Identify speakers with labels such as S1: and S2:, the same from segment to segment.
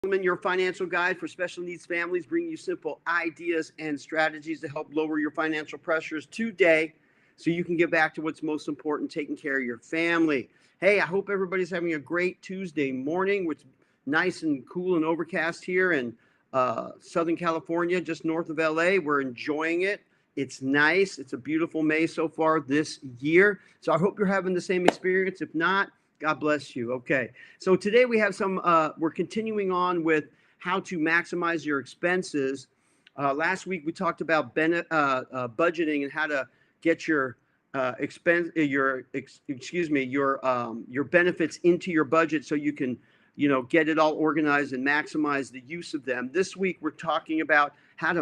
S1: Your financial guide for special needs families, bringing you simple ideas and strategies to help lower your financial pressures today so you can get back to what's most important, taking care of your family. Hey, I hope everybody's having a great Tuesday morning. It's nice and cool and overcast here in Southern California, just north of LA. We're enjoying it. It's nice. It's a beautiful May so far this year. So I hope you're having the same experience. If not, God bless you. Okay. So today we have we're continuing on with how to maximize your expenses. Last week we talked about budgeting and how to get your your benefits into your budget so you can, get it all organized and maximize the use of them. This week we're talking about how to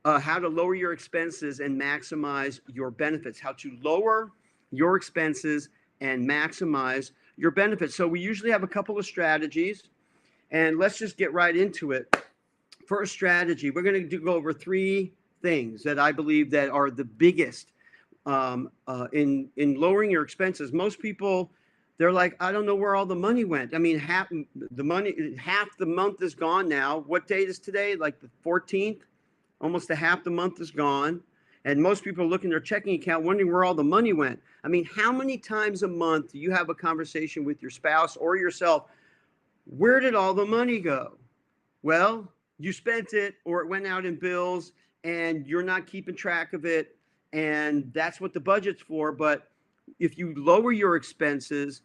S1: how to lower your expenses and maximize your benefits, how to lower your expenses and maximize your benefits. So we usually have a couple of strategies, and let's just get right into it. First strategy, we're going to go over three things that I believe that are the biggest in lowering your expenses. Most people, they're like, I don't know where all the money went. I mean, half the month is gone now. What date is today? Like the 14th? Almost a half the month is gone. And most people are looking at their checking account, wondering where all the money went. I mean, how many times a month do you have a conversation with your spouse or yourself? Where did all the money go? Well, you spent it, or it went out in bills, and you're not keeping track of it. And that's what the budget's for. But if you lower your expenses,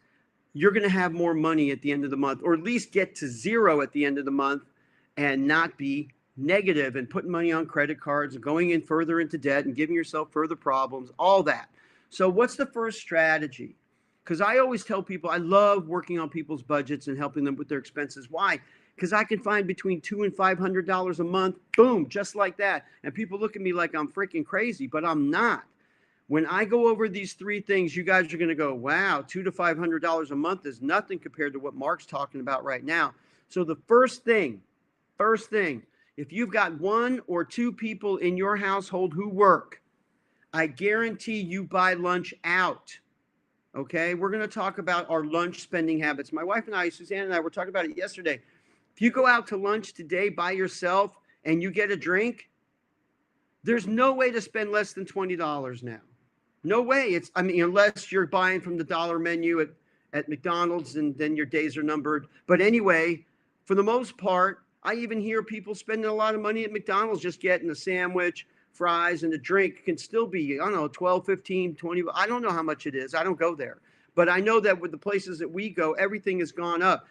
S1: you're going to have more money at the end of the month, or at least get to zero at the end of the month and not be negative and putting money on credit cards and going in further into debt and giving yourself further problems, all that. So what's the first strategy? Because I always tell people I love working on people's budgets and helping them with their expenses. Why? Because I can find between $200 and $500 a month, boom, just like that. And people look at me like I'm freaking crazy, but I'm not. When I go over these three things, you guys are going to go, wow, $200 to $500 a month is nothing compared to what Mark's talking about right now. So the first thing, if you've got one or two people in your household who work, I guarantee you buy lunch out. Okay, we're going to talk about our lunch spending habits. My wife and I, Suzanne and I, were talking about it yesterday. If you go out to lunch today by yourself and you get a drink, there's no way to spend less than $20 now. No way. Unless you're buying from the dollar menu at McDonald's, and then your days are numbered. But anyway, for the most part, I even hear people spending a lot of money at McDonald's just getting a sandwich, fries, and a drink. Can still be, I don't know, 12, 15, 20. I don't know how much it is. I don't go there. But I know that with the places that we go, everything has gone up.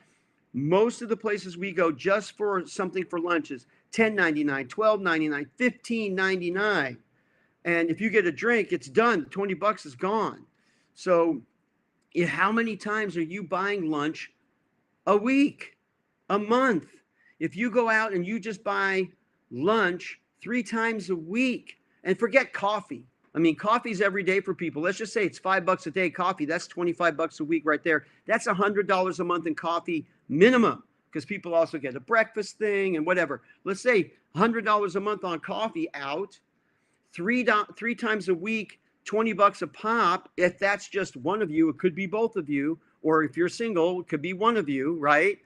S1: Most of the places we go just for something for lunch is $10.99, $12.99, $15.99. And if you get a drink, it's done. $20 is gone. So how many times are you buying lunch a week, a month? If you go out and you just buy lunch 3 times a week, and forget coffee. I mean, coffee's every day for people. Let's just say it's $5 a day coffee. That's $25 a week right there. That's $100 a month in coffee minimum, because people also get a breakfast thing and whatever. Let's say $100 a month on coffee out, three times a week, $20 a pop. If that's just one of you, it could be both of you. Or if you're single, it could be one of you, right?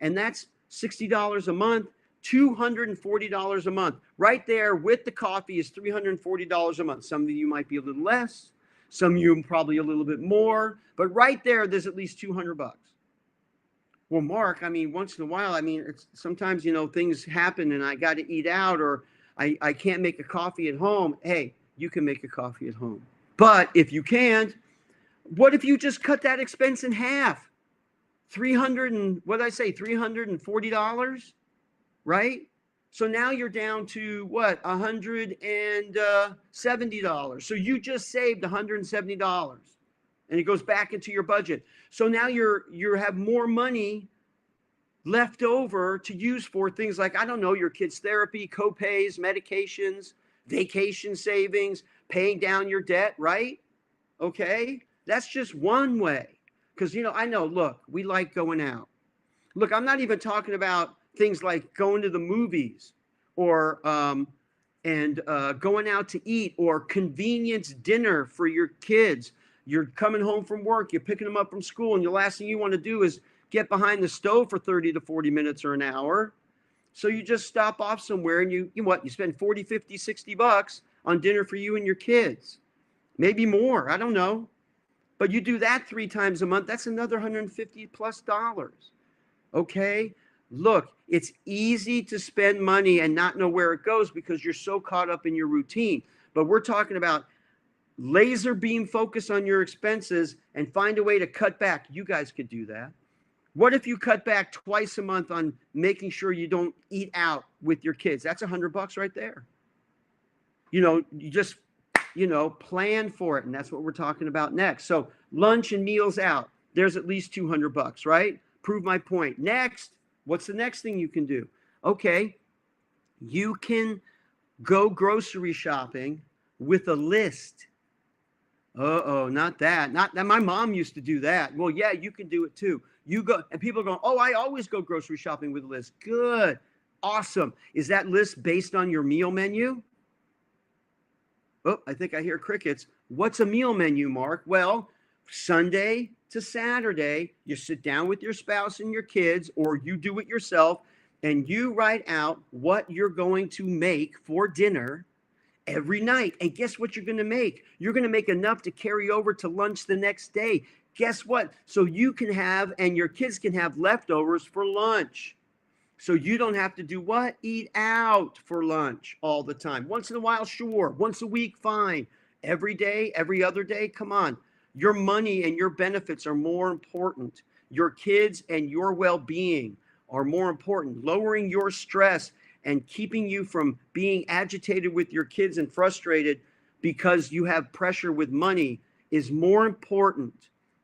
S1: And that's $60 a month, $240 a month. Right there with the coffee is $340 a month. Some of you might be a little less, some of you probably a little bit more, but right there's at least $200. Well, Mark, once in a while, it's sometimes, things happen and I got to eat out, or I can't make a coffee at home. Hey, you can make a coffee at home. But if you can't, what if you just cut that expense in half? $340, right? So now you're down to what? $170. So you just saved $170, and it goes back into your budget. So now you have more money left over to use for things like, I don't know, your kids' therapy, co-pays, medications, vacation savings, paying down your debt, right? Okay, that's just one way. Because, I know, look, we like going out. Look, I'm not even talking about things like going to the movies or going out to eat, or convenience dinner for your kids. You're coming home from work, you're picking them up from school, and the last thing you want to do is get behind the stove for 30 to 40 minutes or an hour. So you just stop off somewhere and you spend 40, 50, 60 bucks on dinner for you and your kids. Maybe more, I don't know. But you do that 3 times a month, that's another $150 plus. Okay? Look, it's easy to spend money and not know where it goes because you're so caught up in your routine. But we're talking about laser beam focus on your expenses and find a way to cut back. You guys could do that. What if you cut back twice a month on making sure you don't eat out with your kids? That's $100 right there. You just, plan for it. And that's what we're talking about next. So lunch and meals out, there's at least $200, right? Prove my point. Next, what's the next thing you can do? Okay, you can go grocery shopping with a list. Not that. Not that. My mom used to do that. Well, yeah, you can do it too. You go, and people are going, oh, I always go grocery shopping with a list. Good. Awesome. Is that list based on your meal menu? Oh, I think I hear crickets. What's a meal menu, Mark? Well, Sunday to Saturday, you sit down with your spouse and your kids, or you do it yourself, and you write out what you're going to make for dinner every night. And guess what you're going to make? You're going to make enough to carry over to lunch the next day. Guess what? So you can have, and your kids can have leftovers for lunch. So you don't have to do what? Eat out for lunch all the time. Once in a while, sure. Once a week, fine. Every day, every other day, come on. Your money and your benefits are more important. Your kids and your well-being are more important. Lowering your stress and keeping you from being agitated with your kids and frustrated because you have pressure with money is more important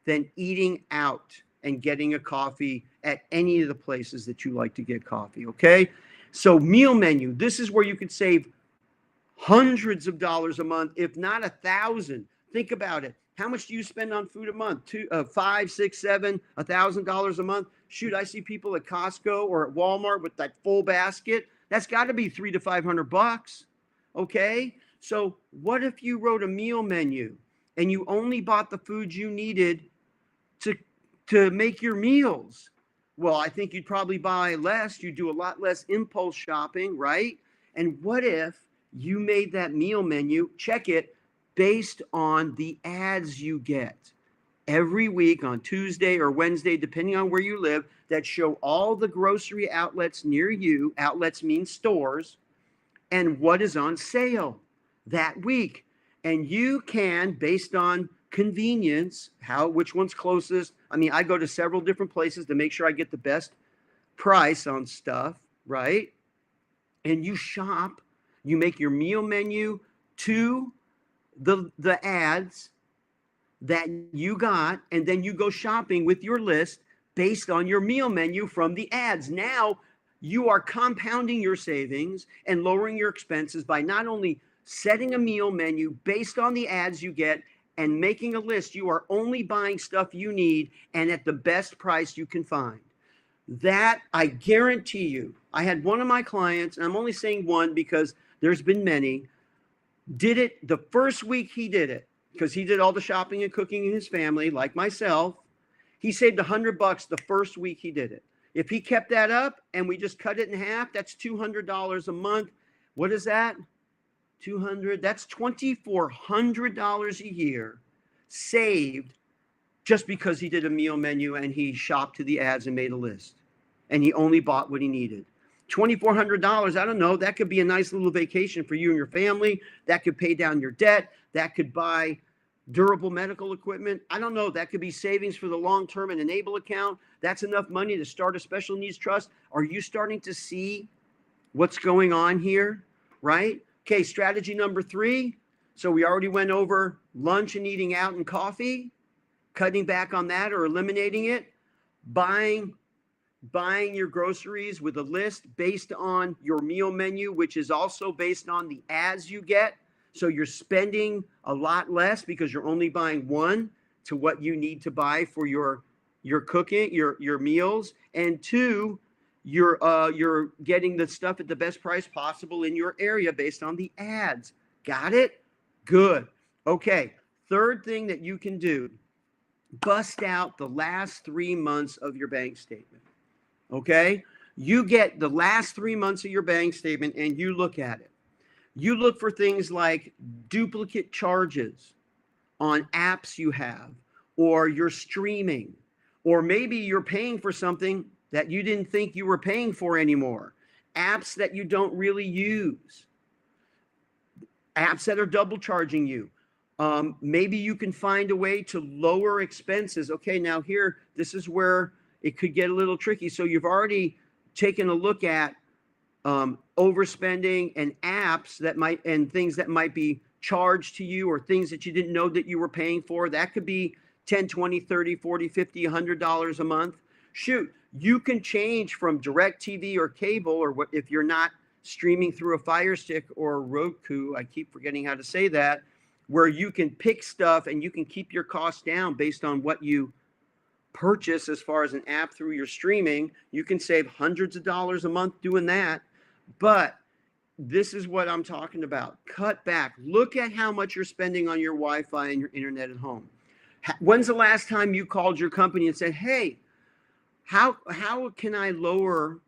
S1: than eating out and getting a coffee at any of the places that you like to get coffee, okay? So meal menu, this is where you could save hundreds of dollars a month, if not 1,000. Think about it. How much do you spend on food a month? $5, $6, $7, $1,000 a month? Shoot, I see people at Costco or at Walmart with that full basket. That's got to be $300 to $500, okay? So what if you wrote a meal menu and you only bought the food you needed to make your meals? Well, I think you'd probably buy less. You do a lot less impulse shopping, right? And what if you made that meal menu, check it, based on the ads you get every week on Tuesday or Wednesday, depending on where you live, that show all the grocery outlets near you. Outlets mean stores, and what is on sale that week. And you can, based on convenience, which one's closest. I mean, I go to several different places to make sure I get the best price on stuff, right? And you shop, you make your meal menu to the ads that you got, and then you go shopping with your list based on your meal menu from the ads. Now you are compounding your savings and lowering your expenses by not only setting a meal menu based on the ads you get and making a list. You are only buying stuff you need and at the best price you can find. That, I guarantee you, I had one of my clients, and I'm only saying one because there's been many, did it the first week he did it, because he did all the shopping and cooking in his family, like myself. He saved $100 the first week he did it. If he kept that up and we just cut it in half, that's $200 a month. What is that? 200, that's $2,400 a year saved just because he did a meal menu and he shopped to the ads and made a list. And he only bought what he needed. $2,400, I don't know, that could be a nice little vacation for you and your family. That could pay down your debt. That could buy durable medical equipment. I don't know, that could be savings for the long-term and Enable account. That's enough money to start a special needs trust. Are you starting to see what's going on here, right? Okay, strategy number 3. So we already went over lunch and eating out and coffee, cutting back on that or eliminating it, buying your groceries with a list based on your meal menu, which is also based on the ads you get. So you're spending a lot less because you're only buying one to what you need to buy for your cooking, your meals. And 2, you're getting the stuff at the best price possible in your area based on the ads. Got it? Good. Okay. Third thing that you can do, bust out the last 3 months of your bank statement. Okay? You get the last 3 months of your bank statement and you look at it. You look for things like duplicate charges on apps you have, or you're streaming, or maybe you're paying for something that you didn't think you were paying for anymore, apps that you don't really use, apps that are double charging you. Maybe you can find a way to lower expenses. Okay, now here, this is where it could get a little tricky. So you've already taken a look at overspending and apps that might, and things that might be charged to you, or things that you didn't know that you were paying for. That could be 10, 20, 30, 40, 50, $100 a month. Shoot, you can change from DirecTV or cable, or what, if you're not streaming through a Fire Stick or a Roku, I keep forgetting how to say that, where you can pick stuff and you can keep your costs down based on what you purchase as far as an app through your streaming. You can save hundreds of dollars a month doing that. But this is what I'm talking about. Cut back. Look at how much you're spending on your Wi-Fi and your internet at home. When's the last time you called your company and said, hey, how can I lower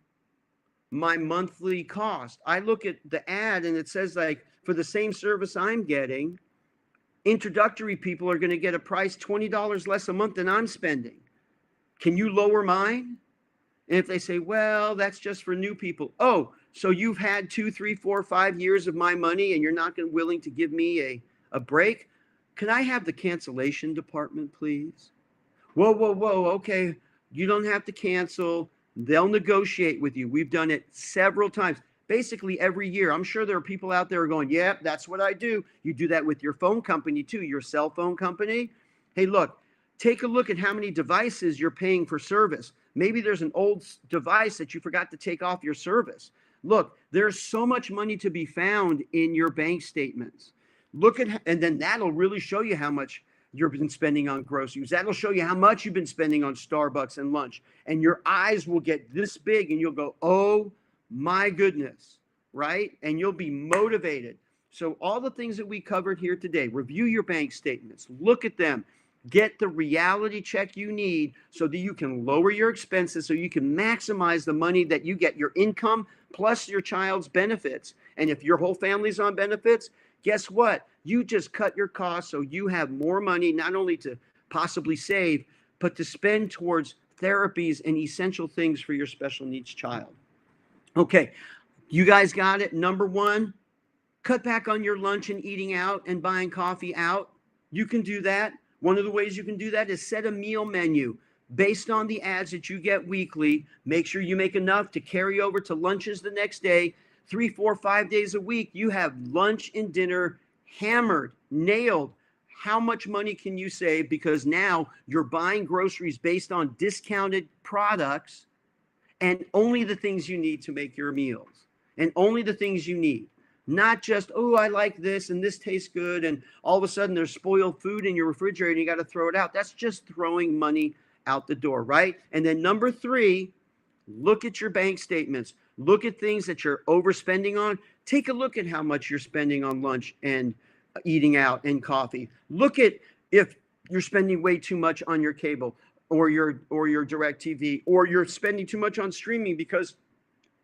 S1: my monthly cost? I look at the ad and it says, like, for the same service I'm getting, introductory people are going to get a price $20 less a month than I'm spending. Can you lower mine? And if they say, well, that's just for new people. Oh, so you've had 2, 3, 4, 5 years of my money and you're not willing to give me a break? Can I have the cancellation department, please? Whoa. Okay. You don't have to cancel. They'll negotiate with you. We've done it several times. Basically every year. I'm sure there are people out there going, yeah, that's what I do. You do that with your phone company too, your cell phone company. Hey, look, take a look at how many devices you're paying for service. Maybe there's an old device that you forgot to take off your service. Look, there's so much money to be found in your bank statements. Look at, and then that'll really show you how much you've been spending on groceries. That'll show you how much you've been spending on Starbucks and lunch. And your eyes will get this big and you'll go, oh my goodness, right? And you'll be motivated. So all the things that we covered here today, review your bank statements, look at them, get the reality check you need so that you can lower your expenses, so you can maximize the money that you get, your income plus your child's benefits. And if your whole family's on benefits, guess what? You just cut your costs so you have more money, not only to possibly save, but to spend towards therapies and essential things for your special needs child. Okay, you guys got it. Number one, cut back on your lunch and eating out and buying coffee out. You can do that. One of the ways you can do that is set a meal menu based on the ads that you get weekly. Make sure you make enough to carry over to lunches the next day. 3, 4, 5 days a week, you have lunch and dinner hammered, nailed. How much money can you save? Because now you're buying groceries based on discounted products and only the things you need to make your meals, and only the things you need. Not just, oh, I like this and this tastes good, and all of a sudden there's spoiled food in your refrigerator and you got to throw it out. That's just throwing money out the door, right? And then number 3, look at your bank statements. Look at things that you're overspending on. Take a look at how much you're spending on lunch and eating out and coffee. Look at if you're spending way too much on your cable or your DirecTV, or you're spending too much on streaming because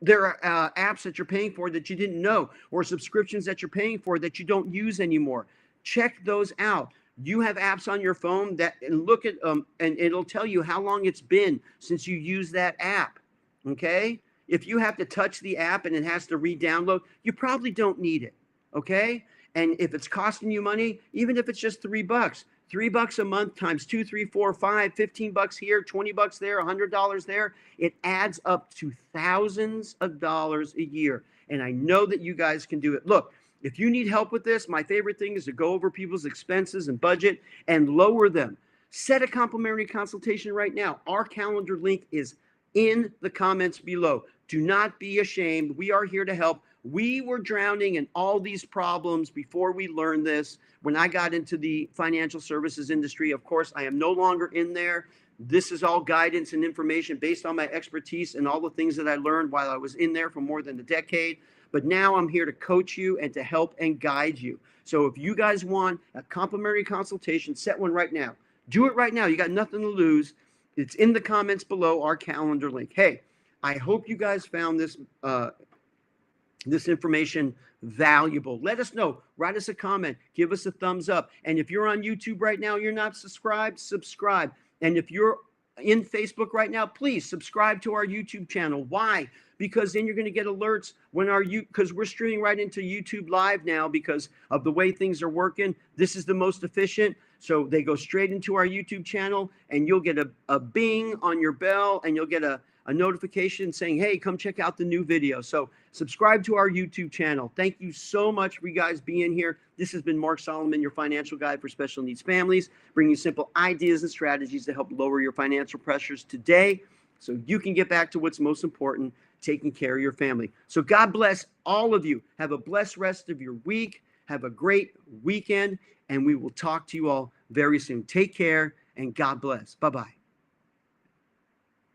S1: there are apps that you're paying for that you didn't know, or subscriptions that you're paying for that you don't use anymore. Check those out. You have apps on your phone that, and look at and it'll tell you how long it's been since you used that app. Okay? If you have to touch the app and it has to re-download, you probably don't need it. Okay? And if it's costing you money, even if it's just $3, $3 a month times 2, 3, 4, 5, $15 here, $20 there, $100 there, it adds up to thousands of dollars a year. And I know that you guys can do it. Look, if you need help with this, my favorite thing is to go over people's expenses and budget and lower them. Set a complimentary consultation right now. Our calendar link is in the comments below. Do not be ashamed. We are here to help. We were drowning in all these problems before we learned this. When I got into the financial services industry, of course, I am no longer in there. This is all guidance and information based on my expertise and all the things that I learned while I was in there for more than a decade. But now I'm here to coach you and to help and guide you. So if you guys want a complimentary consultation, set one right now. Do it right now. You got nothing to lose. It's in the comments below, our calendar link. Hey, I hope you guys found this information valuable. Let us know. Write us a comment. Give us a thumbs up. And if you're on YouTube right now, you're not subscribed, subscribe. And if you're in Facebook right now, please subscribe to our YouTube channel. Why? Because then you're going to get alerts when because we're streaming right into YouTube Live now because of the way things are working. This is the most efficient. So they go straight into our YouTube channel, and you'll get a bing on your bell, and you'll get a notification saying, hey, come check out the new video. So subscribe to our YouTube channel. Thank you so much for you guys being here. This has been Mark Solomon, your financial guide for special needs families, bringing simple ideas and strategies to help lower your financial pressures today so you can get back to what's most important, taking care of your family. So God bless all of you. Have a blessed rest of your week. Have a great weekend, and we will talk to you all very soon. Take care, and God bless. Bye-bye.